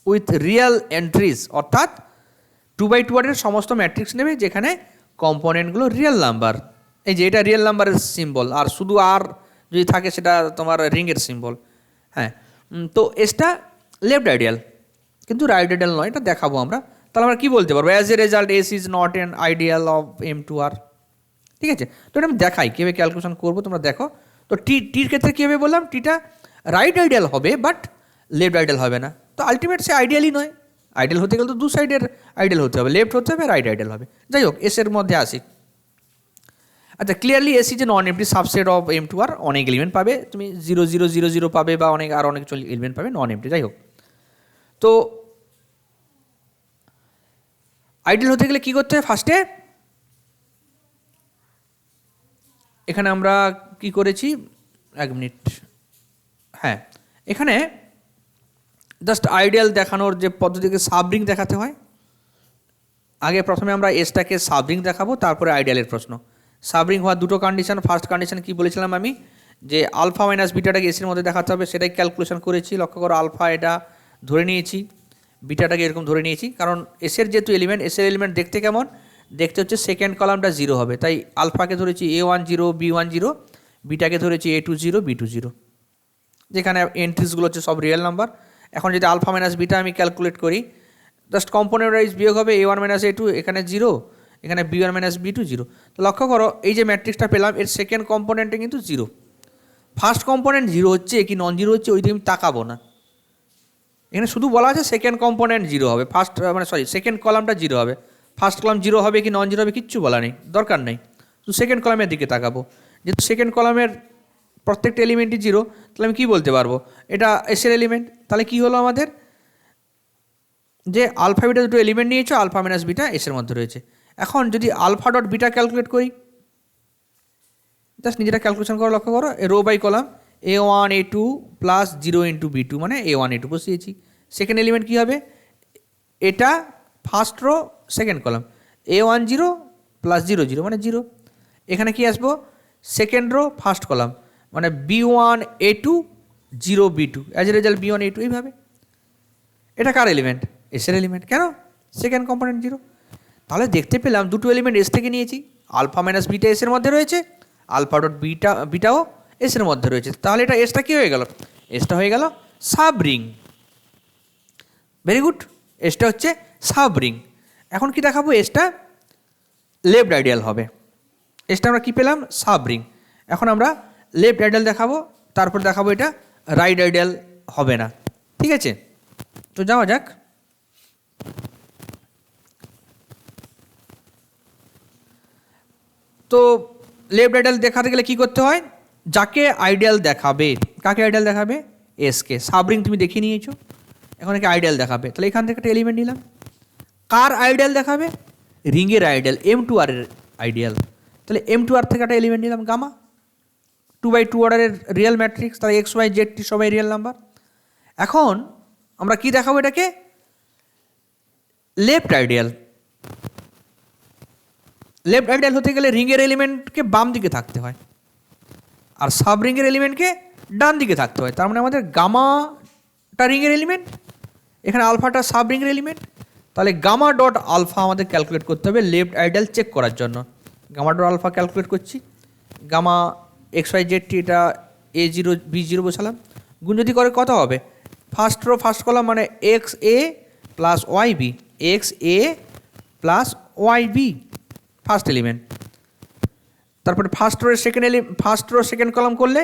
with real entries, অর্থাৎ 2x2 এর সমস্ত ম্যাট্রিক্স নেবে যেখানে কম্পোনেন্টগুলো রিয়েল নাম্বার। এই যে এটা রিয়েল নাম্বারের সিম্বল, আর শুধু আর যদি থাকে সেটা তোমার রিংয়ের সিম্বল। হ্যাঁ, তো এসটা লেফট আইডিয়াল কিন্তু রাইট আইডিয়াল নয়, এটা দেখাবো আমরা। তাহলে আমরা কী বলতে পারবো, as a result S is not an ideal of M2R। ঠিক আছে, তো এটা আমি দেখাই কীভাবে ক্যালকুলেশন করবো, তোমরা দেখো। তো টির ক্ষেত্রে কীভাবে বললাম, টিটা রাইট আইডিয়াল হবে বাট লেফট আইডিয়াল হবে না, তো আলটিমেট সে আইডিয়ালই নয়। আইডিয়াল হতে গেলে তো দু সাইডের আইডিয়াল হতে হবে, লেফট হতে হবে, রাইট আইডিয়াল হবে। যাই হোক, এসের মধ্যে আসি। আচ্ছা, clearly S is a non empty subset of M2R। অনেক এলিমেন্ট পাবে তুমি, 0 0 0 0 পাবে বা অনেক আর অনেক এলিমেন্ট পাবে নন এমপ্টি। যাই হোক, তো আইডিয়াল হতে গেলে কী করতে হয়, ফার্স্টে এখানে আমরা কি করেছি, এক মিনিট, হ্যাঁ এখানে জাস্ট আইডিয়াল দেখানোর যে পদ্ধতিকে সাবরিং দেখাতে হয়। আগে প্রথমে আমরা এসটাকে সাবরিং দেখাবো, তারপরে আইডিয়ালের প্রশ্ন। সাবরিং হওয়ার দুটো কন্ডিশন। ফার্স্ট কন্ডিশন কি বলেছিলাম আমি, যে আলফা মাইনাস বিটাটাকে এসের মধ্যে দেখাতে হবে, সেটাই ক্যালকুলেশন করেছি। লক্ষ্য করো, আলফা এটা ধরে নিয়েছি, বিটাটাকে এরকম ধরে নিয়েছি, কারণ এসের যেহেতু এলিমেন্ট, এসের এলিমেন্ট দেখতে কেমন, দেখতে হচ্ছে সেকেন্ড কলামটা 0 হবে, তাই আলফাকে ধরেছি A10 B10, বিটাকে ধরেছি A20 B20, যেখানে এন্ট্রিসগুলো হচ্ছে সব রিয়েল নাম্বার। এখন যদি আলফা মাইনাস বিটা আমি ক্যালকুলেট করি, জাস্ট কম্পোনেন্ট ওয়াইজ বিয়োগ হবে A1 মাইনাস A2, এখানে 0, এখানে B1 মাইনাস B2 0। তো লক্ষ্য করো এই যে ম্যাট্রিক্সটা পেলাম এর সেকেন্ড কম্পোনেন্টে কিন্তু 0। ফার্স্ট কম্পোনেন্ট 0 হচ্ছে কি নন জিরো হচ্ছে ওই দিকে আমি তাকাবো না, এখানে শুধু বলা আছে সেকেন্ড কম্পোনেন্ট 0 হবে, সেকেন্ড কলামটা 0 হবে। ফার্স্ট কলাম 0 হবে কি নন জিরো হবে কিচ্ছু বলা নেই, দরকার নেই, তো সেকেন্ড কলামের দিকে তাকাবো। যেহেতু সেকেন্ড কলামের প্রত্যেকটা এলিমেন্টই 0, তাহলে আমি কী বলতে পারবো এটা এসের এলিমেন্ট। তাহলে কি হলো আমাদের যে আলফা বিটা দুটো এলিমেন্ট নিয়েছো, আলফা মাইনাস বিটা এসের মধ্যে রয়েছে। এখন যদি আলফা ডট বিটা ক্যালকুলেট করি, জাস্ট নিজেরা ক্যালকুলেশন করে লক্ষ্য করো, row by column A1 A2 plus 0 into B2 মানে A1 A2 বসিয়েছি। সেকেন্ড এলিমেন্ট কী হবে, এটা first row second column A1 0 plus 0 0 মানে 0। এখানে কি আসবো, সেকেন্ড রো ফার্স্ট কলাম মানে B1 A2 0 B2, as a result B1 A2 এইভাবে। এটা কার এলিমেন্ট, এসের এলিমেন্ট। কেন, সেকেন্ড কম্পোনেন্ট 0। তাহলে দেখতে পেলাম দুটো এলিমেন্ট এস থেকে নিয়েছি, আলফা মাইনাস বিটা এসের মধ্যে রয়েছে, আলফা ডট বিটাও এসের মধ্যে রয়েছে। তাহলে এটা এসটা কী হয়ে গেল, এসটা হয়ে গেল সাব রিং। ভেরি গুড, এসটা হচ্ছে সাব রিং। এখন কি দেখাবো, এসটা লেফট আইডিয়াল হবে। এসটা আমরা কী পেলাম, সাব রিং। এখন আমরা লেফট আইডিয়াল দেখাবো, তারপর দেখাবো এটা রাইট আইডিয়াল হবে না। ঠিক আছে, তো যাওয়া যাক। তো লেফট আইডিয়াল দেখাতে গেলে কী করতে হয়, যাকে আইডিয়াল দেখাবে, কাকে আইডিয়াল দেখাবে, এসকে। সাবরিং তুমি দেখিয়ে নিয়েছো, এখন একে আইডিয়াল দেখাবে, তাহলে এখান থেকে একটা এলিমেন্ট নিলাম। কার আইডিয়াল দেখাবে, রিংয়ের আইডিয়াল, M2R এর আইডিয়াল। তাহলে M2R থেকে একটা এলিমেন্ট নিলাম গামা, 2x2 অর্ডারের রিয়েল ম্যাট্রিক্স, তাহলে XYZ সবাই রিয়েল নাম্বার। এখন আমরা কি দেখাবো, এটাকে লেফট আইডিয়াল। লেফট আইডিয়াল হতে গেলে রিংয়ের এলিমেন্টকে বাম দিকে থাকতে হয়, আর সাব রিংয়ের এলিমেন্টকে ডান দিকে থাকতে হয়। তার মানে আমাদের গামাটা রিংয়ের এলিমেন্ট, এখানে আলফাটা সাব রিংয়ের এলিমেন্ট। তাহলে গামা ডট আলফা আমাদের ক্যালকুলেট করতে হবে লেফট আইডিয়াল চেক করার জন্য। গামা ডট আলফা ক্যালকুলেট করছি, গামা XYZ এটা A0 B0 বসালাম, গুণ যদি করে কত হবে, ফার্স্ট রো ফার্স্ট কলাম মানে XA plus YB, XA plus YB first element. তারপরে ফার্স্ট রো সেকেন্ড কলাম করলে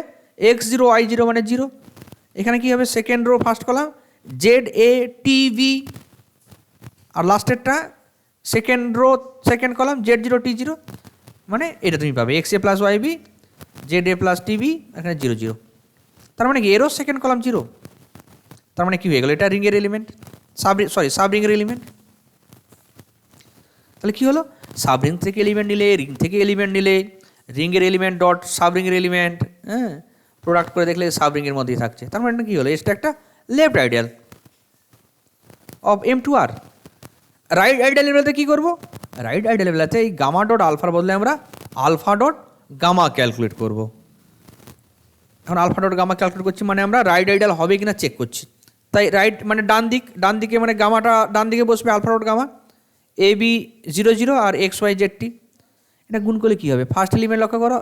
X0 Y0 মানে 0। এখানে কি হবে, second row first column ZA TV, আর লাস্টেরটা second row second column Z0 T0 মানে এটা তুমি পাবে XA plus YB ZA plus TV, এখানে 0 0। তার মানে কি এরও সেকেন্ড কলাম 0। তার মানে কি হয়ে গেল, এটা রিংয়ের এলিমেন্ট, সাব রিংয়ের এলিমেন্ট। তাহলে কি হলো, সাব রিং থেকে এলিমেন্ট নিলে, রিং থেকে এলিমেন্ট নিলে, রিংয়ের এলিমেন্ট ডট সাব রিংয়ের এলিমেন্ট, হ্যাঁ, প্রোডাক্ট করে দেখলে সাব রিংয়ের মধ্যেই থাকছে। তার মানে কী হলো, এটা একটা left ideal of M2R। Right ideal বেলাতে কী করবো, রাইট আইডিয়াল বেলাতে এই গামা ডট আলফার বদলে আমরা আলফা ডট গামা ক্যালকুলেট করব। এখন আলফা ডট গামা ক্যালকুলেট করছি মানে আমরা রাইট আইডিয়াল হবে কিনা চেক করছি। তাই রাইট মানে ডান দিকে মানে গামাটা ডান দিকে বসবে, আলফা ডট গামা AB 0 0 আর XYZ, এটা গুণ করলে কী হবে, ফার্স্ট এলিমেন্ট লক্ষ্য করো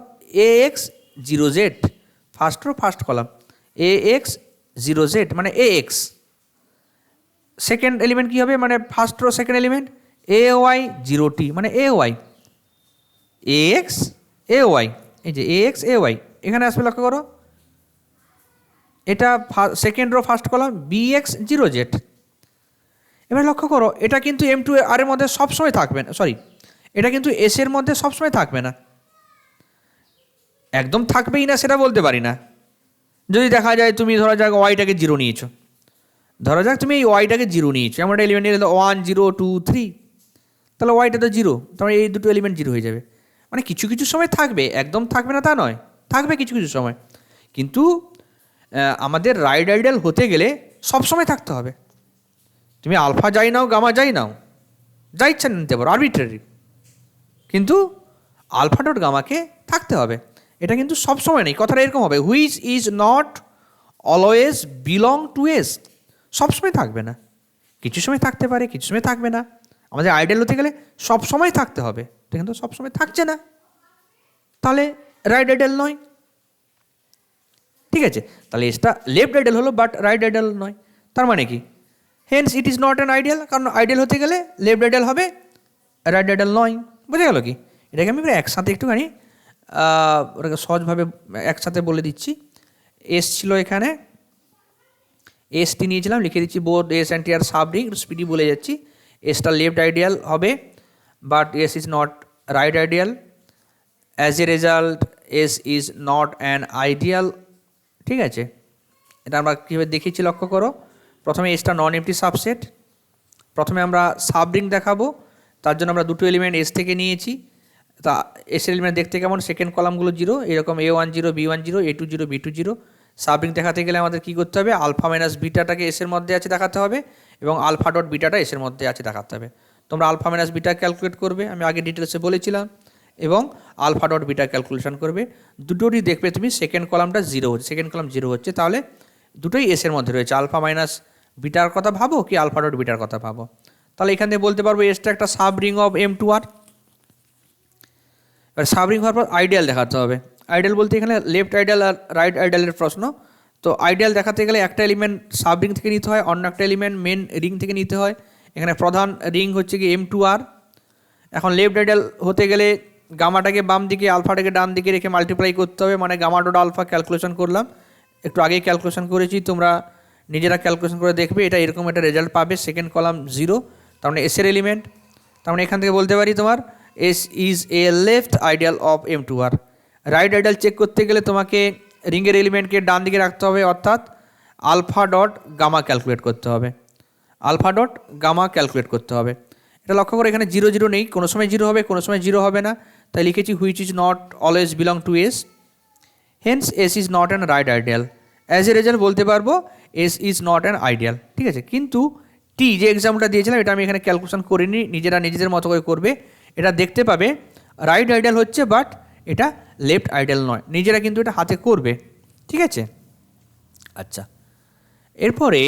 AX 0Z, first row first column AX 0Z মানে AX। সেকেন্ড এলিমেন্ট কী হবে, মানে first row second element AY 0T মানে AY, AX AY, এই যে AX AY এখানে আসবে লক্ষ্য করো, এটা second row first column BX 0Z। এবার লক্ষ্য করো এটা কিন্তু M2R এর মধ্যে সবসময় থাকবে না, এটা কিন্তু S এর মধ্যে সবসময় থাকবে না, একদম থাকবেই না সেটা বলতে পারি না। যদি দেখা যায় তুমি ধরা যাক ওয়াইটাকে 0 নিয়েছো, ধরা যাক তুমি এই ওয়াইটাকে 0 নিয়েছো, এমন একটা এলিমেন্ট নিলে 1 0 2 3, তাহলে ওয়াইটা তো 0, তাহলে এই দুটো এলিমেন্ট 0 হয়ে যাবে। মানে কিছু কিছু সময় থাকবে, একদম থাকবে না তা নয়, থাকবে কিছু কিছু সময়। কিন্তু আমাদের রাইট আইডিয়াল হতে গেলে সবসময় থাকতে হবে। তুমি আলফা যাই নাও গামা যাই নাও, যা ইচ্ছা নিতে পারো আরবিট্রারি, কিন্তু আলফা ডট গামাকে থাকতে হবে। এটা কিন্তু সবসময় নেই, কথাটা এরকম হবে, which is not always belong to S, সবসময় থাকবে না, কিছু সময় থাকতে পারে কিছু সময় থাকবে না। আমাদের আইডিয়াল হতে গেলে সবসময় থাকতে হবে, এটা কিন্তু সবসময় থাকছে না, তাহলে রাইট আইডিয়াল নয়। ঠিক আছে, তাহলে এসটা লেফট আইডিয়াল হলো বাট রাইট আইডিয়াল নয়। তার মানে কি, hence it is not an ideal, কারণ আইডিয়াল হতে গেলে লেফট আইডিয়াল হবে, রাইট আইডিয়াল নয়। বোঝা গেল কি? এটাকে আমি একসাথে একটুখানি ওটাকে সহজভাবে একসাথে বলে দিচ্ছি। এস ছিল এখানে, এসটি নিয়েছিলাম, লিখে দিচ্ছি both S and T are subring, speedy বলে যাচ্ছি। এসটা লেফট আইডিয়াল হবে, but S is not right ideal. As a result S is not an ideal. ঠিক আছে, এটা আমরা কীভাবে দেখিয়েছি লক্ষ্য করো। প্রথমে এসটা নন এমটি সাবসেট, প্রথমে আমরা সাব রিং দেখাবো, তার জন্য আমরা দুটো এলিমেন্ট এস থেকে নিয়েছি। তা এস এলিমেন্ট দেখতে কেমন, সেকেন্ড কলামগুলো জিরো, এরকম A10 B10 A20 B20। সাবরিং দেখাতে গেলে আমাদের কী করতে হবে, আলফা মাইনাস বিটাটাকে এসের মধ্যে আছে দেখাতে হবে, এবং আলফা ডট বিটাটা এসের মধ্যে আছে দেখাতে হবে। তোমরা আলফা মাইনাস বিটা ক্যালকুলেট করবে, আমি আগে ডিটেলসে বলেছিলাম, এবং আলফা ডট বিটা ক্যালকুলেশন করবে। দুটোরই দেখবে তুমি সেকেন্ড কলামটা জিরো হচ্ছে, সেকেন্ড কলাম জিরো হচ্ছে, তাহলে দুটোই এসের মধ্যে রয়েছে। আলফা মাইনাস বিটার কথা ভাবো কি আলফা ডট বিটার কথা ভাবো, তাহলে এখান থেকে বলতে পারবো এসটা একটা সাব রিং অফ M2R। এবার সাব রিং হওয়ার পর আইডিয়াল দেখাতে হবে। আইডিয়াল বলতে এখানে লেফট আইডিয়াল আর রাইট আইডিয়ালের প্রশ্ন। তো আইডিয়াল দেখাতে গেলে একটা এলিমেন্ট সাব রিং থেকে নিতে হয়, অন্য একটা এলিমেন্ট মেন রিং থেকে নিতে হয়। এখানে প্রধান রিং হচ্ছে কি M2R। এখন লেফট আইডিয়াল হতে গেলে গামাটাকে বাম দিকে আলফাটাকে ডান দিকে রেখে মাল্টিপ্লাই করতে হবে, মানে গামা ডট আলফা ক্যালকুলেশন করলাম, একটু আগেই ক্যালকুলেশন করেছি, তোমরা নিজেরা ক্যালকুলেশন করে দেখবে, এটা এরকম একটা রেজাল্ট পাবে। সেকেন্ড কলাম জিরো, তার মানে এসের এলিমেন্ট, তার মানে এখান থেকে বলতে পারি তোমার S is a left ideal of M2R। Right ideal check করতে গেলে তোমাকে রিংয়ের এলিমেন্টকে ডান দিকে রাখতে হবে, অর্থাৎ আলফা ডট গামা ক্যালকুলেট করতে হবে, আলফা ডট গামা ক্যালকুলেট করতে হবে। এটা লক্ষ্য করে এখানে জিরো জিরো নেই, কোনো সময় জিরো হবে, কোনো সময় জিরো হবে না, তাই লিখেছি which is not always belong to S, hence S is not an right ideal. As a result বলতে পারবো S is not an ideal. ঠিক আছে, কিন্তু টি যে এক্সাম্পলটা দিয়েছিলাম এটা আমি এখানে ক্যালকুলেশন করিনি, নিজেরা নিজেদের মতো করে করবে। এটা দেখতে পাবে রাইট আইডিয়াল হচ্ছে, বাট এটা লেফট আইডিয়াল নয়, নিজেরা কিন্তু এটা হাতে করবে। ঠিক আছে, আচ্ছা, এরপরে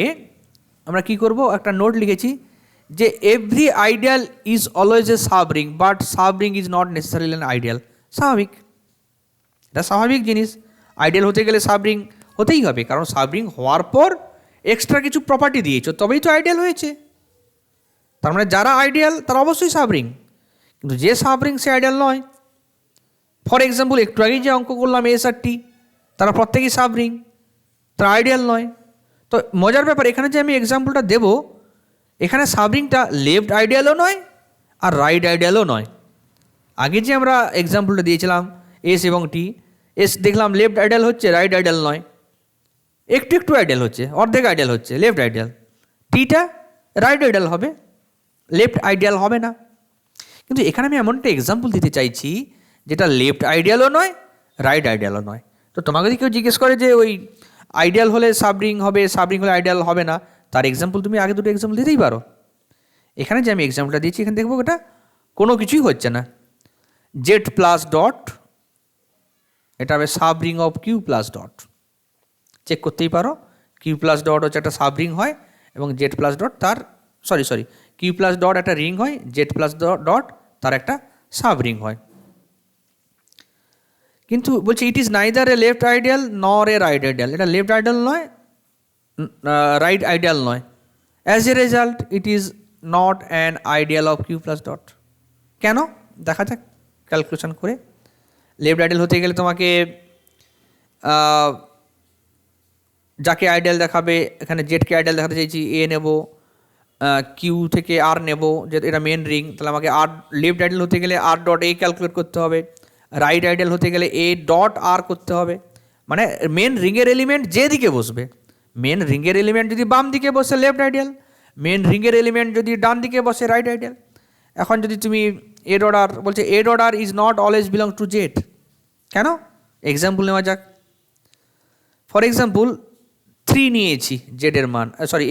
আমরা কি করব, একটা নোট লিখেছি যে every ideal is always a sub ring, but sub ring is not necessarily an ideal. স্বাভাবিক, এটা স্বাভাবিক জিনিস। আইডিয়াল হতে গেলে সাব রিং হতেই হবে, কারণ সাব রিং হওয়ার পর এক্সট্রা কিছু প্রপার্টি দিয়েছ, তবেই তো আইডিয়াল হয়েছে। তার মানে যারা আইডিয়াল তারা অবশ্যই সাব রিং, কিন্তু যে সাব রিং সে আইডিয়াল নয়। ফর এক্সাম্পল একটু আগেই যে অঙ্ক করলাম এস আর টি, তারা প্রত্যেকেই সাব রিং, তারা আইডিয়াল নয়। তো মজার ব্যাপার এখানে যে আমি এক্সাম্পলটা দেব, এখানে সাব রিংটা লেফট আইডিয়ালও নয় আর রাইট আইডিয়ালও নয়। আগে যে আমরা এক্সাম্পলটা দিয়েছিলাম এস এবং টি, এস দেখলাম লেফট আইডিয়াল হচ্ছে, রাইট আইডিয়াল নয়, একটু একটু আইডিয়াল হচ্ছে, অর্ধেক আইডিয়াল হচ্ছে, লেফট আইডিয়াল। টিটা রাইট আইডিয়াল হবে, লেফট আইডিয়াল হবে না। কিন্তু এখানে আমি এমন একটা এক্সাম্পল দিতে চাইছি যেটা লেফট আইডিয়ালও নয়, রাইট আইডিয়ালও নয়। তো তোমাকে যদি কেউ জিজ্ঞেস করে যে ওই আইডিয়াল হলে সাবরিং হবে, সাবরিং হলে আইডিয়াল হবে না, তার এক্সাম্পল তুমি আগে দুটো এক্সাম্পল দিতেই পারো। এখানে যে আমি এক্সাম্পলটা দিচ্ছি এখানে দেখবো এটা কোনো কিছুই হচ্ছে না। জেড প্লাস ডট, এটা হবে subring of Q plus dot. Check করতেই পারো, কিউ প্লাস ডট হচ্ছে একটা সাবরিং হয়, এবং জেড প্লাস ডট তার কিউ প্লাস ডট একটা রিং হয়, জেড প্লাস ডট তার একটা সাবরিং হয়। কিন্তু বলছে it is neither a left ideal nor a right ideal, এটা লেফট আইডিয়াল নয়, রাইট আইডিয়াল নয়। As a result it is not an ideal of Q plus dot. কেন দেখা যাক ক্যালকুলেশন করে। লেফট আইডিয়াল হতে গেলে তোমাকে যাকে আইডিয়াল দেখাবে, এখানে জেডকে আইডিয়াল দেখাতে চাইছি, এ নেব, কিউ থেকে আর নেব, যে এটা মেন রিং, তাহলে আমাকে আর লেফট আইডিয়াল হতে গেলে আর ডট এ ক্যালকুলেট করতে হবে, রাইট আইডিয়াল হতে গেলে এ ডট আর করতে হবে। মানে মেন রিংয়ের এলিমেন্ট যেদিকে বসবে, মেন রিংয়ের এলিমেন্ট যদি বাম দিকে বসে লেফট আইডিয়াল, মেন রিংয়ের এলিমেন্ট যদি ডান দিকে বসে রাইট আইডিয়াল। এখন যদি তুমি এ ডট আর বলছে a dot R is not always belong to Z, কেন? এক্সাম্পল নেওয়া যাক। ফর এক্সাম্পল 3 নিয়েছি জেডের মান,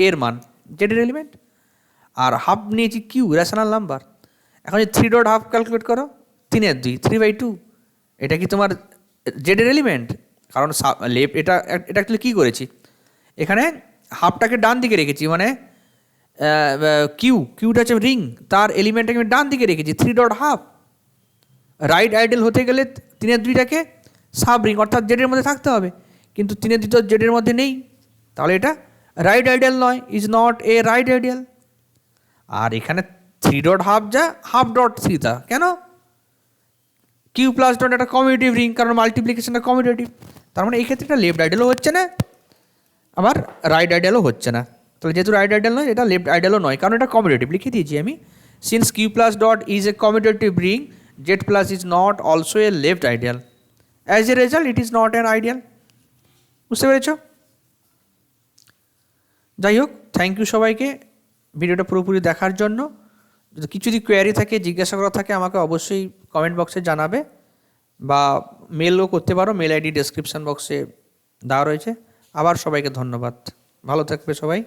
এর মান জেডের এলিমেন্ট, আর হাফ নিয়েছি কিউ রেশনাল নাম্বার। এখন যদি 3 ডট হাফ ক্যালকুলেট করো, 3 এর 2 3/2, এটা কি তোমার জেডের এলিমেন্ট? কারণ লেফট এটা অ্যাকচুয়ালি কী করেছি, এখানে হাফটাকে ডান দিকে রেখেছি, মানে কিউটা হচ্ছে রিং, তার এলিমেন্টটাকে আমি ডান দিকে রেখেছি, 3 ডট হাফ। রাইট আইডিয়াল হতে গেলে 3 এর 2টাকে সাব রিং অর্থাৎ জেডের মধ্যে থাকতে হবে, কিন্তু 3 এর 2 তো জেডের মধ্যে নেই, তাহলে এটা রাইট আইডিয়াল নয়, is not a right ideal. আর এখানে 3 ডট হাফ যা হাফ ডট 3 তা কেন? কিউ প্লাস ডট একটা কমিউটেটিভ রিং, কারণ মাল্টিপ্লিকেশনটা কমিউটেটিভ। তার মানে এই ক্ষেত্রে এটা লেফট আইডিয়ালও হচ্ছে না, আবার রাইট আইডিয়ালও হচ্ছে না। তাহলে যেহেতু রাইট আইডিয়াল নয়, এটা লেফট আইডিয়ালও নয়, কারণ এটা কমিউটেটিভ। লিখে দিয়েছি আমি, since Q plus dot is a commutative ring, Z plus is not also a left ideal, as a result it is not an ideal. বুঝতে পেরেছ? যাই হোক, থ্যাংক ইউ সবাইকে ভিডিওটা পুরোপুরি দেখার জন্য। যদি কিছু যদি কোয়ারি থাকে, জিজ্ঞাসা করা থাকে, আমাকে অবশ্যই কমেন্ট বক্সে জানাবে বা মেলও করতে পারো। মেল আইডি ডেসক্রিপশান বক্সে দেওয়া রয়েছে। আবার সবাইকে ধন্যবাদ, ভালো থাকবে সবাই।